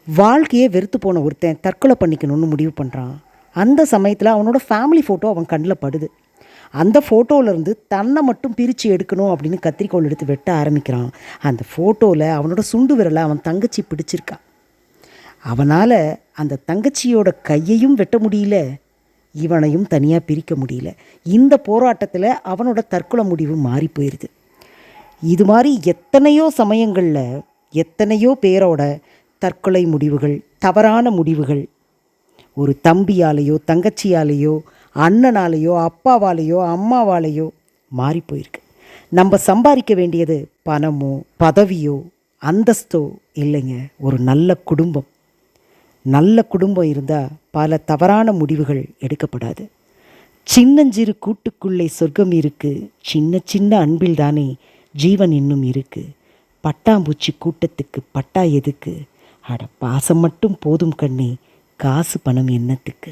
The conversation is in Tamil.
வாழ்க்கையே வெறுத்து போன ஒருத்தன் தற்கொலை பண்ணிக்கணும்னு முடிவு பண்ணுறான். அந்த சமயத்தில் அவனோட ஃபேமிலி ஃபோட்டோ அவன் கண்ணில் படுது. அந்த ஃபோட்டோவிலேருந்து தன்னை மட்டும் பிரித்து எடுக்கணும் அப்படின்னு கத்திரிக்கோள் எடுத்து வெட்ட ஆரம்பிக்கிறான். அந்த ஃபோட்டோவில் அவனோட சுண்டு விரலை அவன் தங்கச்சி பிடிச்சிருக்கான். அவனால் அந்த தங்கச்சியோட கையையும் வெட்ட முடியல, இவனையும் தனியாக பிரிக்க முடியல. இந்த போராட்டத்தில் அவனோட தற்கொலை முடிவு மாறி போயிடுது. இது மாதிரி எத்தனையோ சமயங்களில் எத்தனையோ பேரோட தற்கொலை முடிவுகள், தவறான முடிவுகள், ஒரு தம்பியாலேயோ தங்கச்சியாலேயோ அண்ணனாலேயோ அப்பாவாலேயோ அம்மாவாலேயோ மாறி போயிருக்கு. நம்ம சம்பாதிக்க வேண்டியது பணமோ பதவியோ அந்தஸ்தோ இல்லைங்க, ஒரு நல்ல குடும்பம். நல்ல குடும்பம் இருந்தால் பல தவறான முடிவுகள் எடுக்கப்படாது. சின்னஞ்சிறு கூட்டுக்குள்ளே சொர்க்கம் இருக்குது, சின்ன சின்ன அன்பில் தானே ஜீவன் இன்னும் இருக்குது. பட்டாம்பூச்சி கூட்டத்துக்கு பட்டா எதுக்கு? அட பாசம் மட்டும் போதும் கண்ணே, காசு பணம் என்னத்துக்கு?